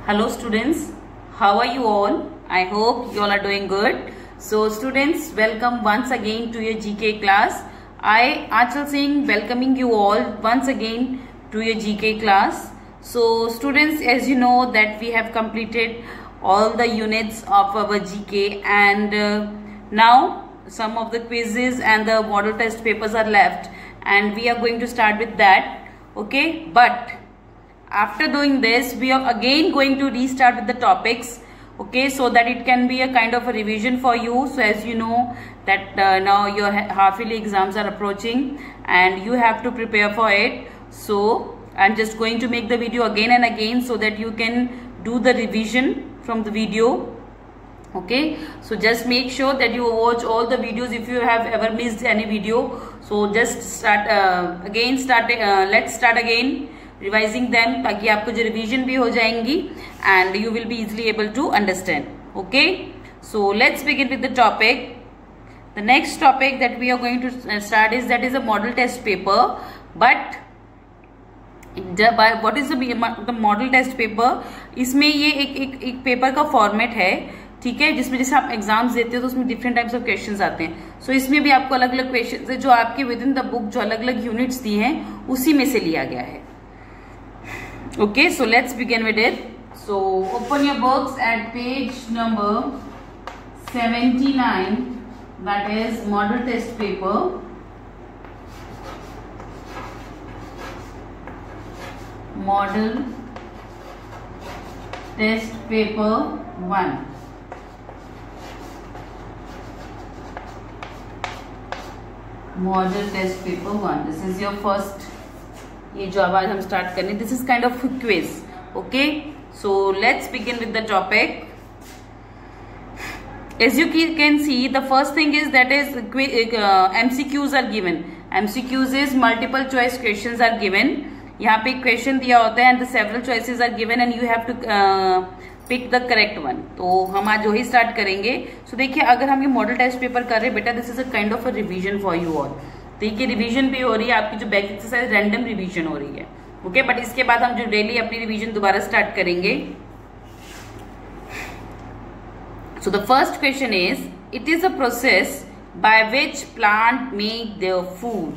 Hello students, how are you all? I hope you all are doing good. So students, welcome once again to your GK class. I Achal Singh welcoming you all once again to your GK class. So students, as you know that we have completed all the units of our GK and now some of the quizzes and the model test papers are left and we are going to start with that. Okay, but after doing this we are again going to restart with the topics, okay, so that it can be a kind of a revision for you. So as you know that now your half yearly exams are approaching and you have to prepare for it. So I'm just going to make the video again and again so that you can do the revision from the video. Okay, so just make sure that you watch all the videos if you have ever missed any video. So just start let's start again revising them ताकि आपको जो revision भी हो जाएंगी and you will be easily able to understand. Okay, so let's begin with the topic. The next topic that we are going to start is that is a model test paper. But what is the model test paper? इसमें ये एक paper का format है, ठीक है, जिसमें जैसे आप एग्जाम्स देते हो तो उसमें डिफरेंट टाइप्स ऑफ क्वेश्चंस आते हैं. सो इसमें भी आपको अलग अलग क्वेश्चंस है जो आपके विद इन द बुक जो अलग अलग यूनिट्स दी हैं उसी में से लिया गया है. Okay, so let's begin with it. So open your books at page number 79, that is model test paper. Model test paper 1. Model test paper 1. This is your first. ये जो आज हम स्टार्ट करने, this is kind of quiz. Okay, so let's begin with the topic. As you can see, the first thing is that is MCQs are given. MCQs is multiple choice questions are given. यहाँ पे question दिया होता है and the several choices are given and you have to pick the correct one. तो हम आज वही start करेंगे. सो देखिए, अगर हम ये मॉडल टेस्ट पेपर कर रहे हैं बेटा, this is a kind of a revision for you all. देखिए रिवीजन भी हो रही है, आपकी जो बैक एक्सरसाइज रैंडम रिवीजन हो रही है. ओके, बट इसके बाद हम जो डेली अपनी रिवीजन दोबारा स्टार्ट करेंगे. So the first question is, it is a process by which plant make their food.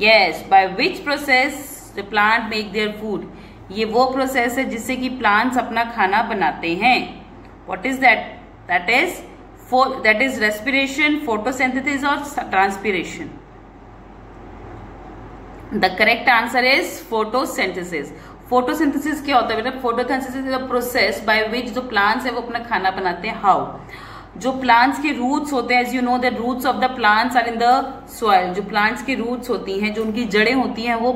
Yes, by which process the plant make their food. ये वो प्रोसेस है जिससे कि प्लांट्स अपना खाना बनाते हैं. What is that? That is respiration, photosynthesis और transpiration. The correct answer is photosynthesis. Photosynthesis क्या होता है बेटा? Photosynthesis is a process by which जो plants है वो अपना खाना बनाते हैं. How? जो plants के roots होते हैं, as you know the roots of the plants are in the soil. जो plants की roots होती हैं, जो उनकी जड़ें होती हैं वो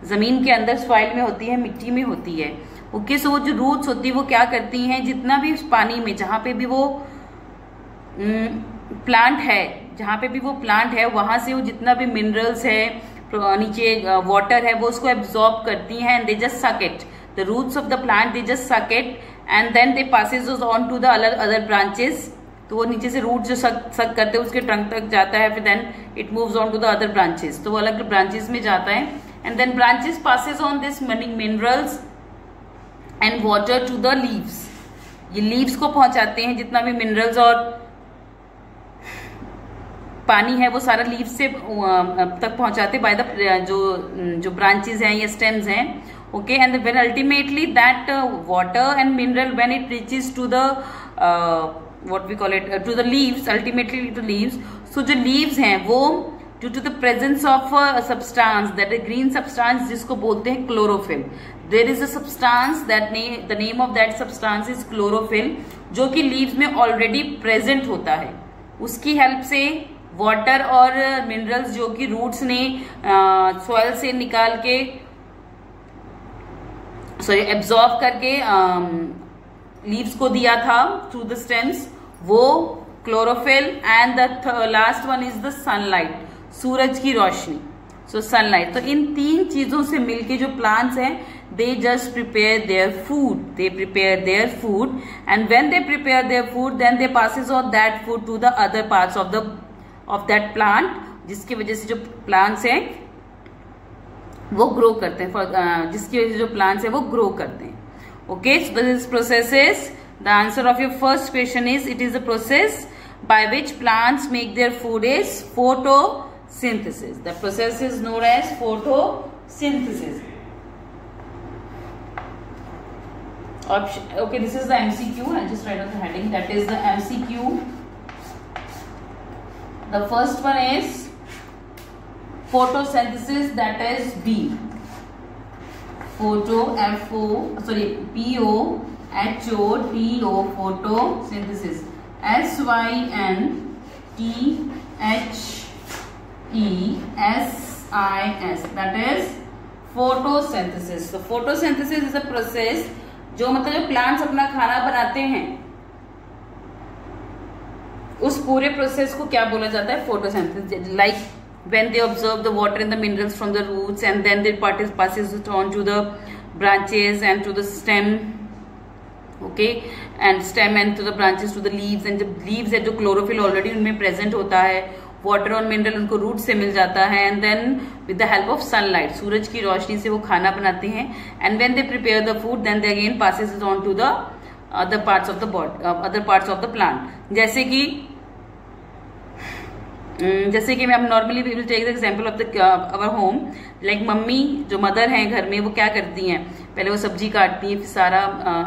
जमीन के अंदर soil में होती है, मिट्टी में होती है. ओके, सो वो जो roots होती है वो क्या करती हैं, जितना भी पानी में जहाँ पे भी वो प्लांट है, जहाँ पे भी वो प्लांट है वहां से वो जितना भी मिनरल्स है, नीचे वाटर है, वो उसको एब्जॉर्ब करती हैं and they just suck it. The roots of the plant they just suck it and then they passes on to the other branches. तो वो नीचे से रूट जो सक करते हैं उसके ट्रंक तक जाता है, फिर then it moves on to the other branches. तो वो अलग अलग ब्रांचेस में जाता है and then branches passes on this minerals and water to the leaves. ये लीव्स को पहुंचाते हैं, जितना भी मिनरल्स और पानी है वो सारा लीव से तक पहुंचाते बाय द जो ब्रांचेस हैं या स्टेम्स हैं. Okay, and when ultimately that water and mineral when it reaches to the what we call it to the leaves, ultimately to leaves. So जो लीव्स हैं वो due to the presence of substance that is green substance जिसको बोलते हैं chlorophyll. There is a substance that the name of that substance is chlorophyll, जो कि leaves में already present होता है. उसकी हेल्प से वाटर और मिनरल्स जो कि रूट्स ने सॉइल से निकाल के एब्जॉर्ब करके लीव्स को दिया था थ्रू द स्टेम्स, वो chlorophyll. And the last one is the sunlight, सूरज की रोशनी. सो सनलाइट. तो इन तीन चीजों से मिलके जो प्लांट्स हैं they just prepare their food. They prepare their food and when they prepare their food then they passes on that food to the other parts of that plant, जिसकी वजह से जो plants हैं वो ग्रो करते हैं, जिसकी वजह से जो प्लांट्स है वो ग्रो करते हैं. Okay, so this process is, the answer of your first question is, it is a process by which plants make their food is photosynthesis. The process is known as photosynthesis. Option, okay, this is the MCQ. I'll just write on the heading. That is the MCQ. The first one is photosynthesis, that is B. Photo, P-O-H-O-T-O, photosynthesis. S-Y-N-T-H-E-S-I-S, that is photosynthesis. So photosynthesis is a process जो मतलब plants अपना खाना बनाते हैं, उस पूरे process को क्या बोला जाता है? Photosynthesis. Like when they observe the water and the minerals from the roots and then they passes it on to the branches and to the stem, okay, and stem and to the branches to the leaves, and जब leaves है जो chlorophyll already उनमें present होता है, water और mineral उनको root से मिल जाता है, and then with the help of sunlight, सूरज की रोशनी से वो खाना बनाते हैं, and when they prepare the food then they again passes it on to the other parts of the body, other parts of the plant. जैसे कि मैं अब normally we will take the example of the our home. Like mummy जो mother हैं घर में, वो क्या करती हैं? पहले वो सब्जी काटती हैं, फिर सारा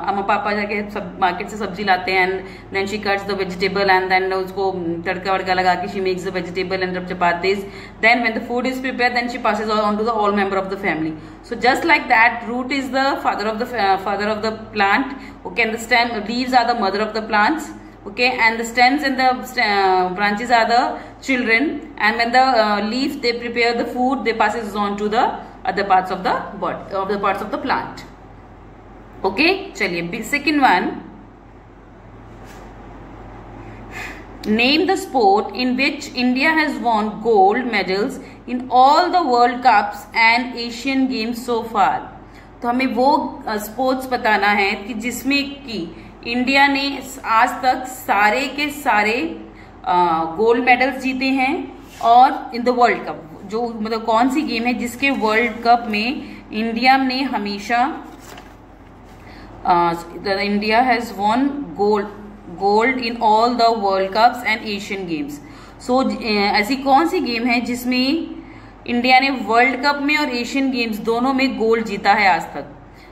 अम्मा पापा जाके सब मार्केट से सब्जी लाते हैं, and then she cuts the vegetable and then उसको तड़का वड़का लगा के she makes the vegetable and chapatis. Then when the food is prepared then she passes on to the all member of the family. So just like that, root is the father of the plant, okay, and the stem, leaves are the mother of the plants, okay, and the stems and the branches are the children, and when the leaf they prepare the food, they passes on to the other parts of the body, of the parts of the plant. Okay, chaliye second one. Name the sport in which India has won gold medals in all the World Cups and Asian Games so far. तो हमें वो sports बताना है कि जिसमें कि India ने आज तक सारे के सारे गोल्ड मेडल्स जीते हैं, और इन द वर्ल्ड कप, जो मतलब कौन सी गेम है जिसके वर्ल्ड कप में इंडिया ने हमेशा, India has won gold in all the world cups and Asian games. So ऐसी कौन सी गेम है जिसमें इंडिया ने वर्ल्ड कप में और एशियन गेम्स दोनों में गोल्ड जीता है आज तक?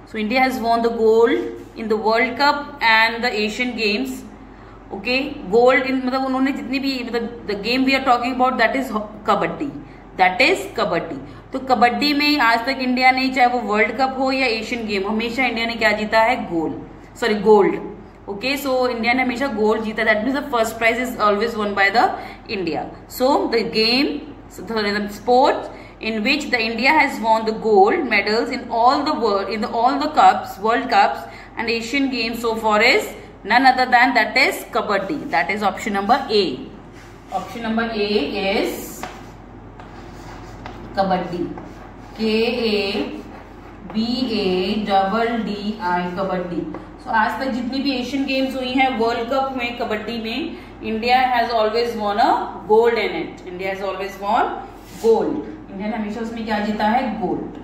So India has won the gold in the World Cup and the Asian Games. Okay, gold in मतलब उन्होंने जितनी भी मतलब the game we are talking about that is kabaddi, that is kabaddi. तो कबड्डी में आज तक इंडिया ने, चाहे वो वर्ल्ड कप हो या एशियन गेम, हमेशा इंडिया ने क्या जीता है? गोल्ड. ओके, सो इंडिया ने हमेशा गोल्ड जीता. That means the first prize is always won by the India. So the game, sports in which the India has won the gold medals in all the world, all the cups, World Cups and Asian Games so far is none other than that is Kabaddi. That is option number A. Option number A is Kabaddi. K-A-B-A-D-D-I, Kabaddi. So आज तक जितनी भी Asian games हुई हैं world cup में कबड्डी में, India has always von a gold in it. India has always won gold. India ने हमेशा उसमें क्या जीता है? Gold.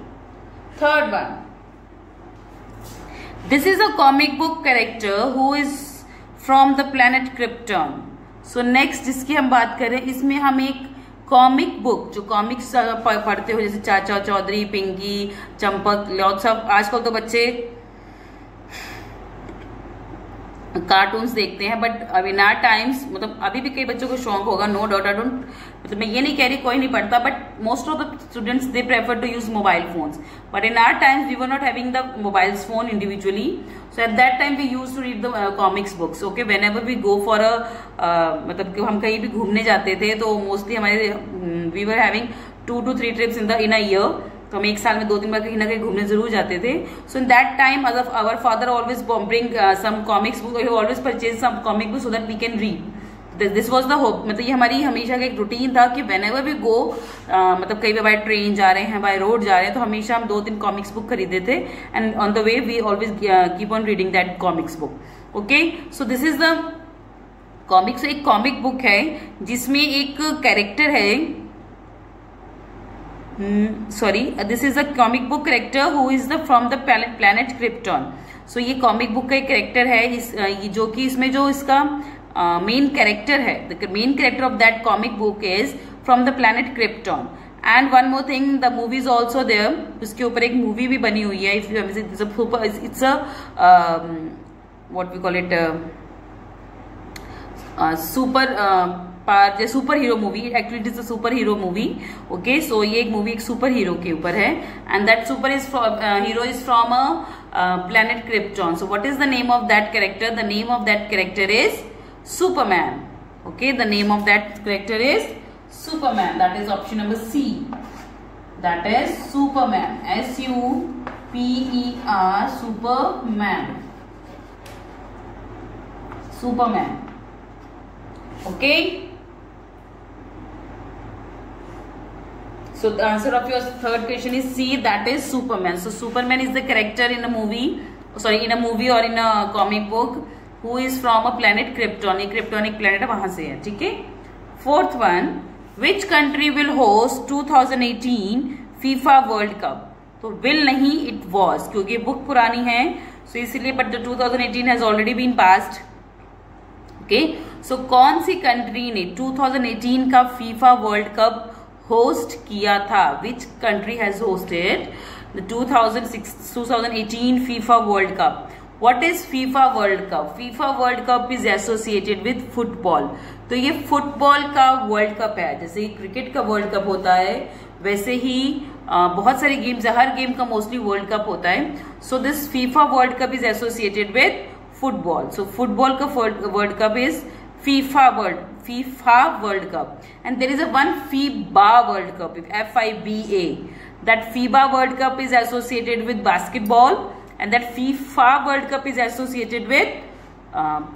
Third one, this is a comic book character who is from the planet krypton. So next जिसकी हम बात करें, इसमें हम एक कॉमिक बुक, जो कॉमिक्स पढ़ते हो जैसे चाचा चौधरी, पिंकी, चंपक, लॉट्स ऑफ, आजकल तो बच्चे कार्टून्स देखते हैं, बट अब इन आर टाइम्स, मतलब अभी भी कई बच्चों को शौक होगा, नो डाउट. आई डोंट, मतलब मैं ये नहीं कह रही कोई नहीं पढ़ता, but most of the students they prefer to use mobile phones. But in our times we were not having the mobiles phone individually, so at that time we use to read the comics books. Okay, whenever we go for मतलब कि हम कहीं भी घूमने जाते थे तो mostly हमारे we were having 2 to 3 trips in a year. तो हम एक साल में 2-3 बार कहीं ना कहीं घूमने जरूर जाते थे. So in that time our father always bring some comics book, always purchase some comic book so that we can read. This was the hope. मतलब ये हमारी हमेशा का एक रूटीन था कि वेन एवर वी गो, मतलब कहीं भी बाय ट्रेन जा रहे हैं, बाय रोड जा रहे हैं, तो हमेशा हम 2-3 कॉमिक्स बुक खरीदे थे, and on the way we always keep on reading that comics book. Okay, so this is the comics. एक कॉमिक बुक है जिसमें एक कैरेक्टर है, this is a comic book character who is from the planet Krypton. सो ये comic book का एक character है, जो कि इसमें जो इसका मेन कैरेक्टर है, the main character of that comic book is from the planet Krypton. And one more thing, the movie is also there. उसके ऊपर एक मूवी भी बनी हुई है. It's a what we call it, super hero movie. Actually it is a super hero movie. Okay, so ये एक movie एक सुपर हीरो के ऊपर है. And that super hero is from a planet krypton. So what is the name of that character? The name of that character is Superman. Okay, the name of that character is Superman. That is option number C. That is Superman. S-U-P-E-R, Superman. Superman. Okay. So the answer of your third question is C. That is Superman. So Superman is the character in a movie. Sorry, in a movie or in a comic book. Who is from a planet Krypton. ये Kryptonic planet वहां से है. ठीक है. Fourth one, which country will host 2018 FIFA world cup? तो will नहीं, it was, क्योंकि book पुरानी है सो इसलिए, but the 2018 has already been passed. Okay, so कौन सी कंट्री ने 2018 का फीफा वर्ल्ड कप होस्ट किया था? Which country has hosted the 2018 FIFA world cup? What is FIFA World Cup? FIFA World Cup is associated with football. तो ये football का world cup है. जैसे क्रिकेट का वर्ल्ड कप होता है वैसे ही बहुत सारी गेम्स है, हर गेम का मोस्टली वर्ल्ड कप होता है. So this FIFA world cup is associated with football. So football का world cup is FIFA world cup. And there is a one FIBA world cup, FIBA. That FIBA world cup is associated with basketball. And that FIFA World Cup is associated with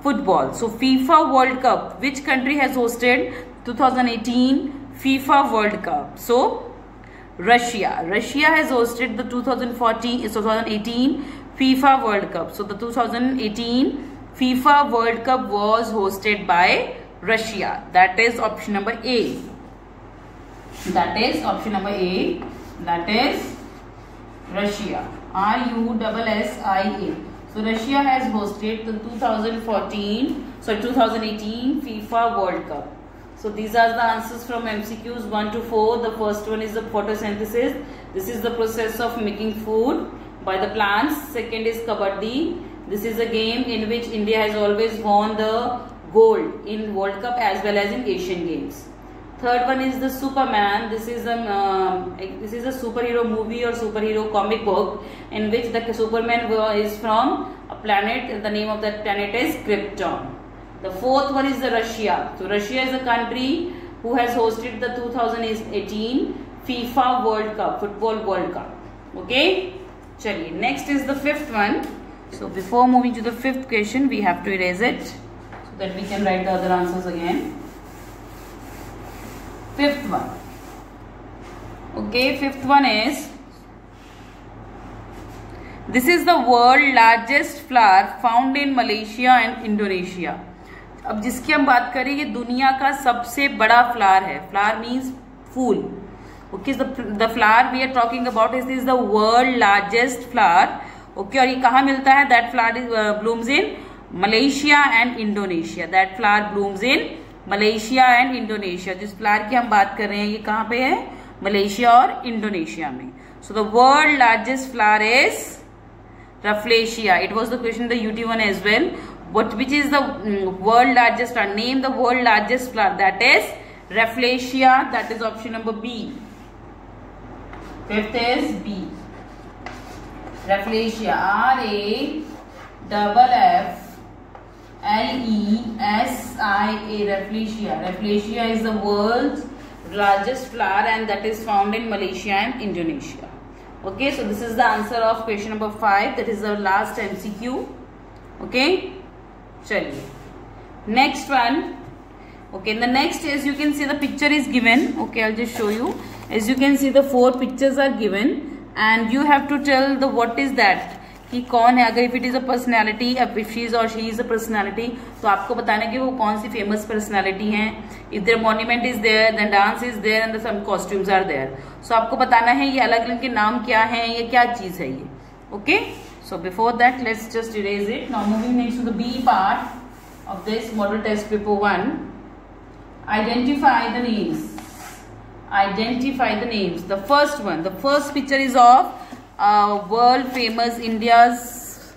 football. So FIFA World Cup, which country has hosted 2018 FIFA World Cup? So Russia. Russia has hosted the 2018 FIFA World Cup. So the 2018 FIFA World Cup was hosted by Russia. That is option number A. That is option number A. That is Russia. RUSSIA. So Russia has hosted the 2018 FIFA World Cup. So these are the answers from MCQs 1 to 4. The first one is the photosynthesis. This is the process of making food by the plants. Second is Kabaddi. This is a game in which India has always won the gold in World Cup as well as in Asian Games. Third one is the Superman. This is a superhero movie or superhero comic book in which the Superman is from a planet. The name of that planet is Krypton. The fourth one is the Russia. So Russia is a country who has hosted the 2018 FIFA World Cup, Football World Cup. Okay. चलिए, next is the fifth one. So before moving to the fifth question, we have to erase it so that we can write the other answers again. Fifth one. Okay, fifth one is, this is the world largest flower found in Malaysia and Indonesia. अब जिसकी हम बात करें, ये दुनिया का सबसे बड़ा फ्लावर है. फ्लावर मीन्स फूल. Okay, the flower we are talking about is the world largest flower. Okay, और ये कहाँ मिलता है? That flower is blooms in Malaysia and Indonesia. That flower blooms in Malaysia and Indonesia. जिस flower की हम बात कर रहे हैं ये कहाँ पे है? मलेशिया और इंडोनेशिया में. So the world largest flower is Rafflesia. It was the question the UT1 as well. But which is the world largest flower? Name the world largest flower. That is Rafflesia. That is option number B. Fifth is B. Rafflesia. RAFFLESIA. Rafflesia. Rafflesia is the world's largest flower and that is found in Malaysia and Indonesia. Okay, so this is the answer of question number 5. That is the last MCQ. Okay, chaliye. Next one. Okay, the next is, you can see the picture is given. Okay, I'll just show you. As you can see, the 4 pictures are given and you have to tell the what is that, कि कौन है. अगर if it is a personality, if she is or she is a personality, तो आपको बताना कि वो कौन सी famous personality है. If their monument is there, then dance is there and some costumes are there. So आपको बताना है ये अलग अलग के नाम क्या हैं, ये क्या चीज है ये. Okay, so So before that, let's just erase it. Now moving next to the B part of this model test paper 1. Identify the names. Identify the names. The first one, the first picture is of world famous India's.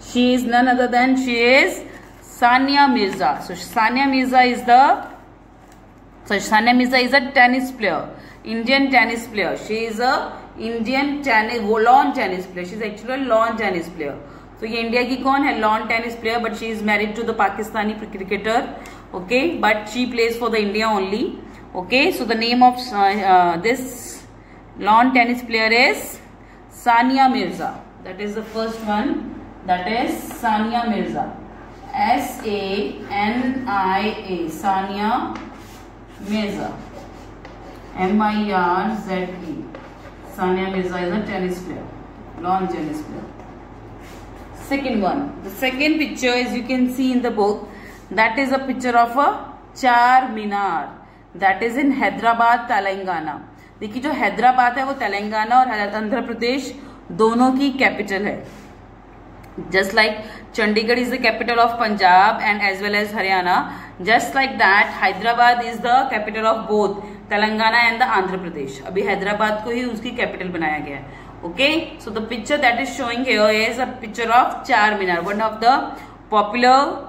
She is none other than Sania Mirza. So Sania Mirza is a tennis player, Indian tennis player. She is a Indian lawn tennis player. She is actually a lawn tennis player. So ये India की कौन है? Lawn tennis player, but she is married to the Pakistani cricketer. Okay, but she plays for the India only. Okay, so the name of this lawn tennis player is Sania Mirza. That is the first one. That is Sania Mirza. S-A-N-I-A. Sania Mirza. M-I-R-Z-E. Sania Mirza is a tennis player. Lawn tennis player. Second one. The second picture, as you can see in the book, that is a picture of a Char Minar. That is in Hyderabad, Telangana. देखिए जो हैदराबाद है वो तेलंगाना और आंध्र प्रदेश दोनों की capital है. Just like Chandigarh is the capital of Punjab and as well as Haryana, just like that Hyderabad is the capital of both Telangana and the Andhra Pradesh. अभी हैदराबाद को ही उसकी कैपिटल बनाया गया है. Okay, so the picture that is showing here is a picture of Char Minar, one of the popular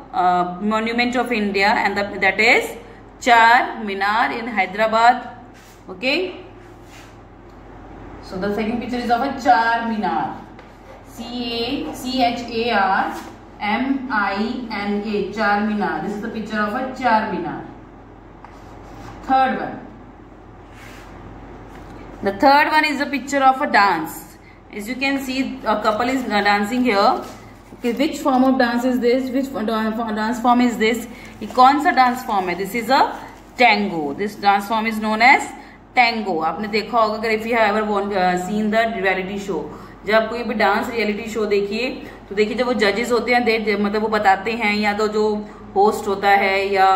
monument of India, and that is Char Minar in Hyderabad. Okay, so the second picture is of a Char Minar. C-H-A-R-M-I-N-A. Char Minar. This is the picture of a Char Minar. Third one. The third one is a picture of a dance. As you can see, a couple is dancing here. Okay, which form of dance is this? Which dance form is this? ये कौन सा dance form है? This is a tango. This dance form is known as tango. आपने देखा होगा अगर if you have ever seen the reality show. जब आप कोई भी डांस रियलिटी शो देखिए तो देखिए जब वो जजेस होते हैं मतलब वो बताते हैं, या तो जो होस्ट होता है या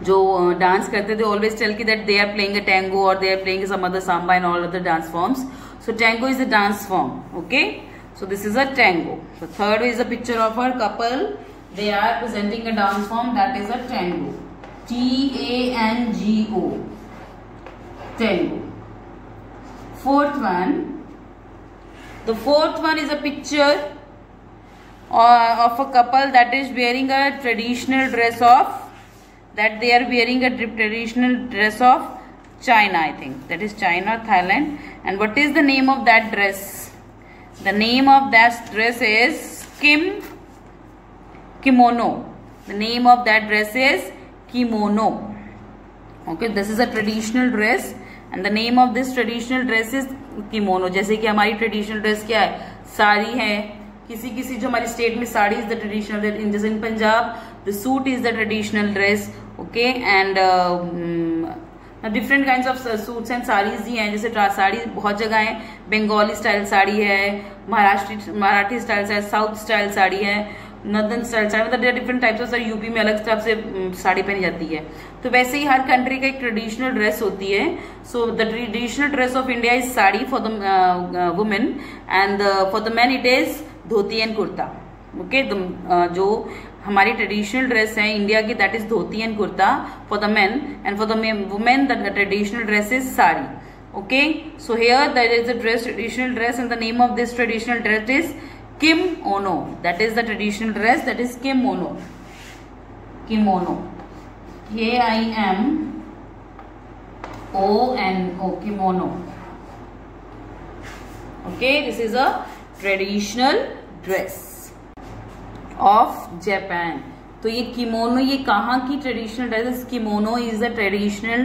जो डांस करते थे ऑलवेज टेल की that they are playing a tango और they are playing some other samba and all other dance forms. So tango is a dance form. Okay, so this is a tango. So third is a picture of a couple. They are presenting a dance form that is a tango. T-A-N-G-O. Tango. Fourth one. The fourth one is a picture of a couple that is wearing a traditional dress of, that they are wearing a traditional dress of China, I think. That is China, Thailand. And what is the name of that dress? The name of that dress is kimono. The name of that dress is kimono. Okay, this is a traditional dress. And the name of this traditional dress is kimono. जैसे कि हमारी traditional dress क्या है? साड़ी है. किसी जो हमारी state में sari is the traditional dress. जैसे in Punjab, the suit is the traditional dress. Okay, and different kinds of suits and sarees ही हैं. जैसे साड़ी बहुत जगह है. बंगाली स्टाइल साड़ी है, Marathi style sari, south style sari है, नॉर्दर्न स्टाइल साड़ी, मतलब different types of sari. UP में अलग टाइप से साड़ी पहनी जाती है. तो वैसे ही हर कंट्री का एक ट्रेडिशनल ड्रेस होती है. So the traditional dress of India is sari for the women and for the man it is dhoti and kurta. Okay, जो हमारी ट्रेडिशनल ड्रेस है इंडिया की that is dhoti and kurta for the main, and for the women the traditional dress is sari. Okay, so here that is the dress traditional dress and the name of this traditional dress is kimono. That is the traditional dress, that is kimono. Kimono. K-I-M-O-N-O. Kimono. Okay, this is a traditional dress of Japan. तो ये kimono, ये कहाँ की traditional dress? Kimono is the traditional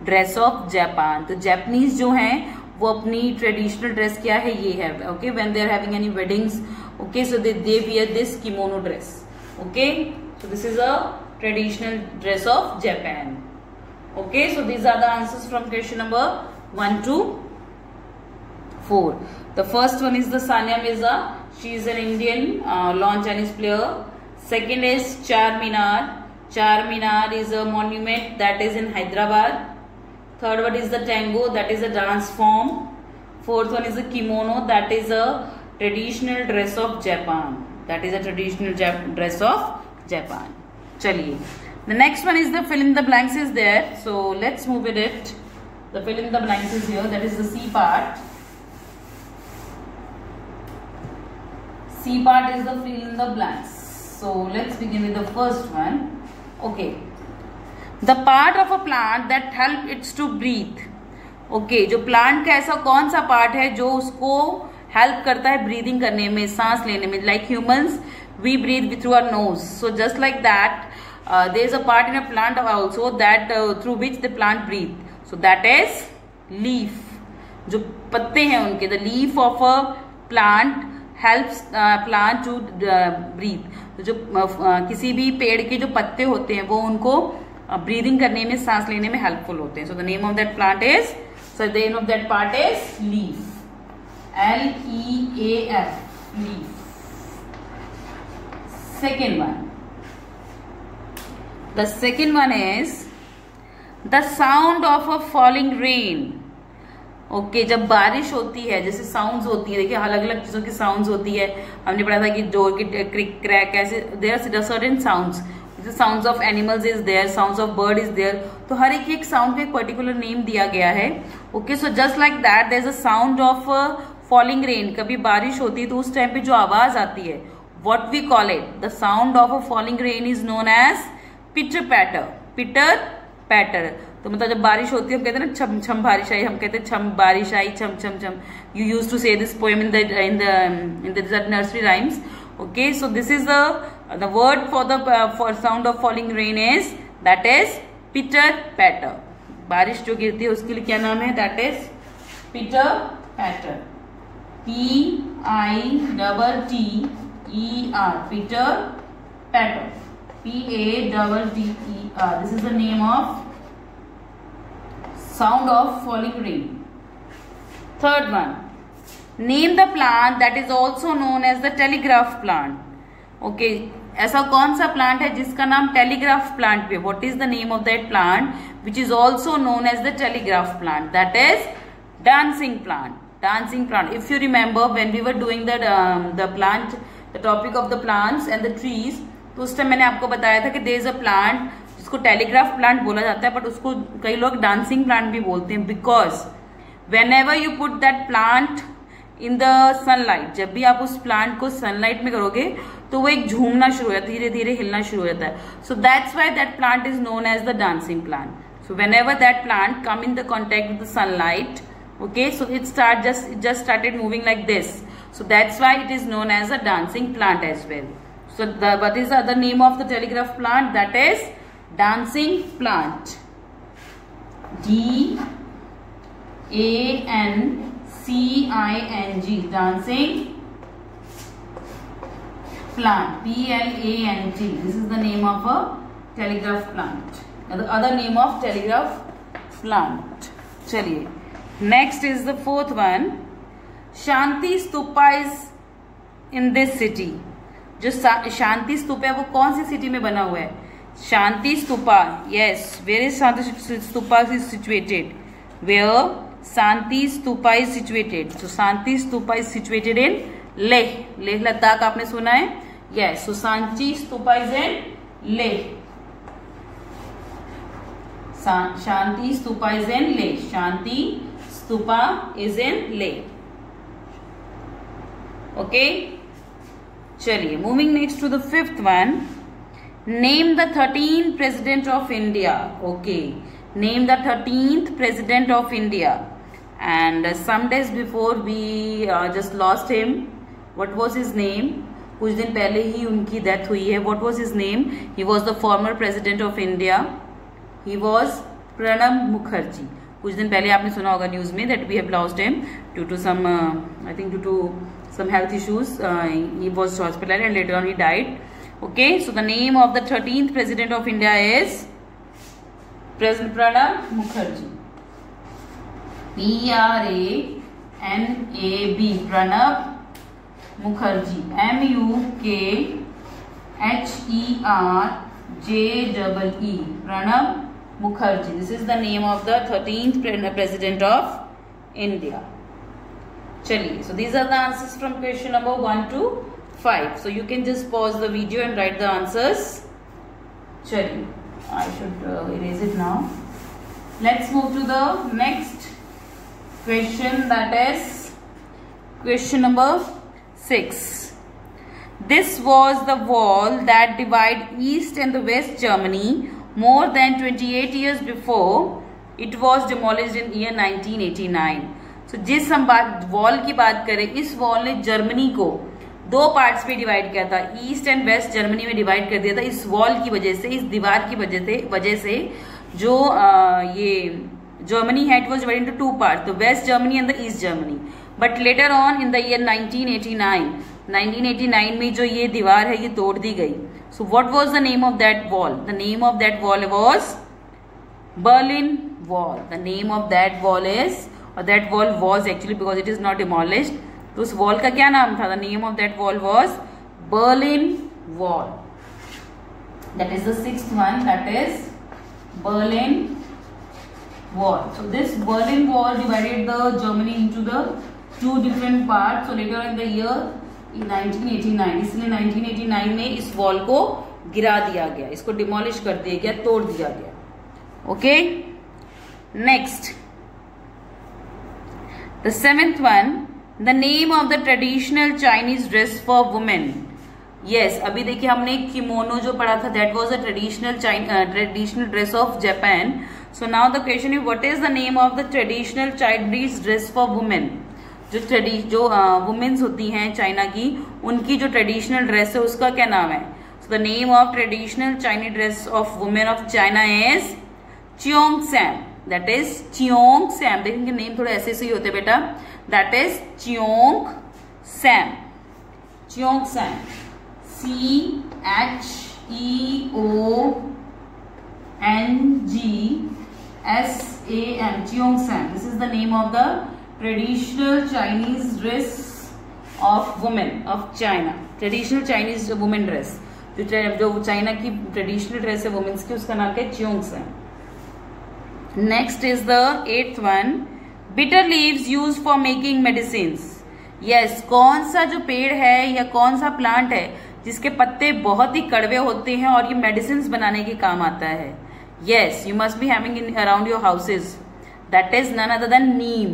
dress of Japan. तो Japanese जो हैं वो अपनी ट्रेडिशनल ड्रेस क्या है? ये है. Okay, when they are having any weddings, okay, so they wear this kimono dress. Okay, so this is a traditional dress of Japan. Okay, so these are the answers from question number 1 to 4. The first one is the Sania Mirza. She is an Indian lawn tennis player. Second is Char Minar. Char Minar is a monument that is in Hyderabad. Third one is the tango, that is a dance form. Fourth one is a kimono. That is a traditional dress of Japan. That is a traditional dress of Japan. Chaliye. The next one is the fill in the blanks is there. So let's move with it. The fill in the blanks is here. That is the C part. C part is the fill in the blanks. So let's begin with the first one. Okay. The part of a plant that help it to breathe. Okay, जो plant का ऐसा कौन सा part है जो उसको help करता है ब्रीदिंग करने में, सांस लेने में. Like humans we breathe through our nose. So just like that there is a part in a plant also that through which the plant breathe. So that is leaf. जो पत्ते हैं उनके, the leaf of a plant helps plant to breathe. जो किसी भी पेड़ के जो पत्ते होते हैं वो उनको ब्रीदिंग करने में, सांस लेने में हेल्पफुल होते हैं. So the name of that plant is, so the name of that part is leaf. L-E-A-F, leaf. Second one. The second one is the sound of a falling rain. Okay, जब बारिश होती है, जैसे sounds होती है, देखिए अलग अलग चीजों की साउंड्स होती है. हमने पढ़ा था कि डोर की क्रिक क्रैक ऐसे, there are certain sounds. Sounds of animals is there, sounds of bird is there. तो हर एक साउंड को एक पर्टिकुलर नेम दिया गया है. Okay, so just like that there is a sound of falling rain. कभी बारिश होती है तो उस टाइम पे जो आवाज आती है, what we call it, the sound of a falling rain is known as pitter patter. पिटर पैटर. तो मतलब जब बारिश होती है हम कहते हैं ना छम छम बारिश आई, हम कहते हैं छम बारिश आई, छम छम छम. यू यूज टू से this poem in the nursery rhymes. Okay, so this is the word for the for sound of falling rain is, that is pitter patter. बारिश जो गिरती है उसके लिए क्या नाम है, that is pitter patter. P-I-T-T-E-R, pitter patter. P-A-T-T-E-R. This is the name of sound of falling rain. Third one. Name the plant that is also known as the telegraph plant. Okay, ऐसा कौन सा plant है जिसका नाम telegraph plant पे? What is the name of that plant which is also known as the telegraph plant? That is dancing plant. Dancing plant. If you remember when we were doing the plant, the topic of the plants and the trees, तो उस time मैंने आपको बताया था कि there is a plant जिसको telegraph plant बोला जाता है, बट उसको कई लोग डांसिंग प्लांट भी बोलते हैं. Because whenever you put that plant in the sunlight, जब भी आप उस प्लांट को सनलाइट में करोगे तो वो एक झूमना शुरू हो जाता है, धीरे धीरे हिलना शुरू हो जाता है. So that's why that plant is known as the dancing plant. So whenever that plant come in the contact with the sunlight, okay, so it just started moving like this. So that's why it is known as a dancing plant as well. So what is the other name of the telegraph plant? That is dancing plant. D-A-N-C-I-N-G, dancing plant. P-L-A-N-T. This is the name of a telegraph plant. The other name of telegraph plant. चलिए, next is the fourth one. Shanti stupa is in this city. जो शांति स्तूपा है वो कौन सी city में बना हुआ है? शांति stupa. Yes, where is Shanti stupa is situated? Where Shanti Stupa is situated. So Shanti Stupa is situated in Leh. Leh Ladakh आपने सुना है? Yes. So Shanti Stupa is in Leh. Shanti Stupa is in Leh. Shanti Stupa is in Leh. Okay. चलिए, moving next to the fifth one. Name the 13th President of India. Okay. Name the 13th President of India. And some days before we just lost him. What was his name? कुछ दिन पहले ही उनकी death हुई है. What was his name? He was the former President of India. He was Pranab Mukherjee. कुछ दिन पहले आपने सुना होगा न्यूज में that we have lost him due to some I think due to some health issues. He was hospitalized and later on he died. Okay, so the name of the 13th President of India is President Pranab Mukherjee. P-R-A-N-A-B, Pranab Mukherjee. M-U-K-H-E-R-J-E-E, Pranab Mukherjee. This is the name of the 13th President of India. चलिए, so these are the answers from question number 1 to 5. So you can just pause the video and write the answers. चलिए, I should erase it now. Let's move to the next question, that is question number 6. This was the wall that divided East and the West Germany more than 28 years before. It was demolished in year 1989. So जिस हम बात wall की बात करें, इस wall ने Germany को दो पार्ट्स में डिवाइड किया था, ईस्ट एंड वेस्ट जर्मनी में डिवाइड कर दिया था. इस वॉल की वजह से, इस दीवार की वजह से जो ये जर्मनी है, it was divided into two parts, the west Germany and the east Germany. But later on in the year 1989 में जो ये दीवार है ये तोड़ दी गई. So what was the name of that wall? The name of that wall was Berlin wall. The name of that wall is, और that wall was actually because it is not demolished, तो उस wall का क्या नाम था? The name of that wall was Berlin wall. That is the sixth one, that is Berlin Wall. So this Berlin Wall divided the Germany into the two different parts. So later in the year 1989, इसलिए 1989 में इस wall को गिरा दिया गया, इसको demolish कर दिया गया, तोड़ दिया गया. Okay, next the seventh one, the name of the traditional Chinese dress for women. Yes, अभी देखिए हमने किमोनो जो पढ़ा था, that was a traditional dress of Japan. So now the question is what is the name of the traditional Chinese dress for women. जो women's होती हैं China की, उनकी जो ट्रेडिशनल ड्रेस है उसका क्या नाम है? So the name of traditional Chinese dress of women of China is cheongsam. That is cheongsam. देखेंगे नेम थोड़े ऐसे से ही होते बेटा. That is cheongsam. Cheongsam, CHEONGSAM, Cheongsam. This is the name of the traditional Chinese dress of women of China. Traditional Chinese women dress, जो China की traditional dress है वुमेन्स की, उसका नाम क्या है? Cheongsam. Next is the eighth one, bitter leaves used for making medicines. Yes, कौन सा जो पेड़ है या कौन सा प्लांट है जिसके पत्ते बहुत ही कड़वे होते हैं और ये मेडिसिन बनाने के काम आता है? Yes, you must be having in around your houses. That is none other than neem.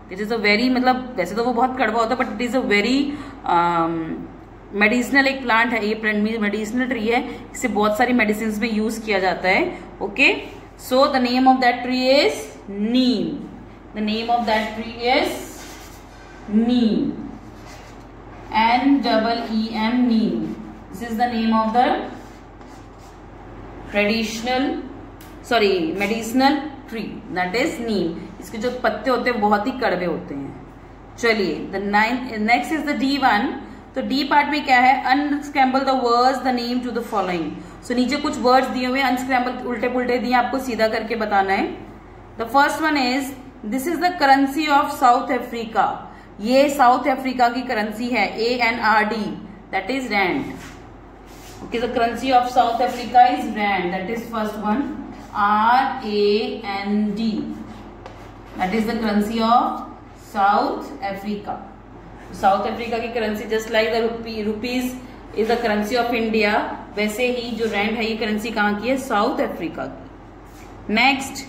This is a very, मतलब वैसे तो वो बहुत कड़वा होता है but it is a very medicinal एक प्लांट है. ये मेडिसिनल ट्री है, इसे बहुत सारी मेडिसिन में यूज किया जाता है. Okay, so the name of that tree is Neem. The name of that tree is neem. NEEM, neem. This is the name of the medicinal tree, that is neem. इसके जो पत्ते होते हैं बहुत ही कड़वे होते हैं. चलिए, the next is the D1. तो D पार्ट में क्या है? unscramble the words, the name to the following. So नीचे कुछ वर्ड्स दिए हुए, unscramble उल्टे पुल्टे दिए, आपको सीधा करके बताना है. The first one is, this is the currency of South Africa. ये साउथ अफ्रीका की करेंसी है, ANRD, that is rand. Okay, the currency of South Africa is rand. That is first one, RAND. That is the currency of South Africa. South Africa की currency, just like the rupees is the currency of India, वैसे ही जो Rand है ये currency कहाँ की है? South Africa की. Next,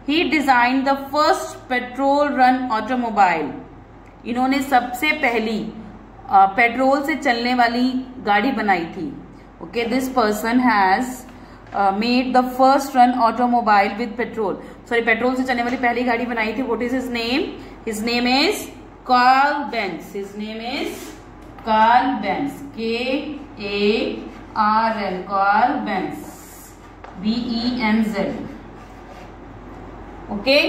he design the first petrol run automobile. इन्होंने सबसे पहली पेट्रोल से चलने वाली गाड़ी बनाई थी. Okay, this person has made the first run automobile with petrol. Sorry, petrol से चलने वाली पहली गाड़ी बनाई थी. What is his name? His name is Karl Benz. His name is Karl Benz, KARL, Karl Benz, BENZ. Okay,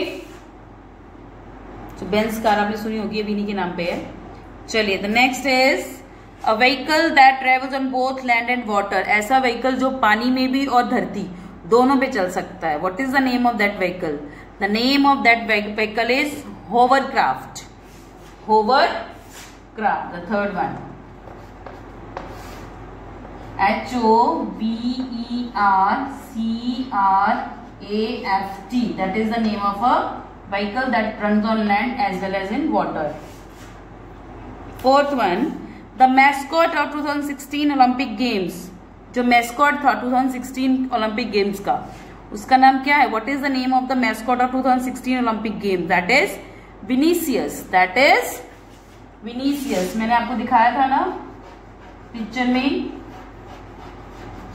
Benz car आपने सुनी होगी, ये इन्हीं के नाम पे है. चलिए, the next is a vehicle that travels on both land and water. ऐसा व्हीकल जो पानी में भी और धरती दोनों पे चल सकता है. What is the name of that vehicle? The name of that vehicle is hovercraft. Hovercraft. The third one, HOVERCRAFT. That is the name of a vehicle that runs on land as well as in water. Fourth one, the mascot of 2016 Olympic Games. जो mascot था 2016 Olympic Games का, उसका नाम क्या है? What is the name of the mascot of 2016 Olympic Games? That is Vinicius. That is Vinicius. मैंने आपको दिखाया था ना पिक्चर में.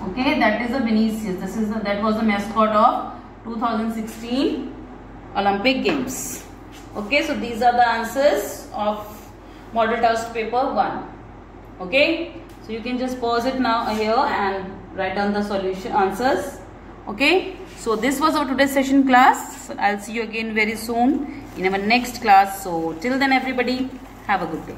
Okay, that is the Vinicius. That was the mascot of 2016 Olympic Games. Okay, so these are the answers of model test paper 1. Okay, so you can just pause it now here and write down the solution answers. Okay, so this was our today's session class. So I'll see you again very soon in our next class. So till then everybody, have a good day.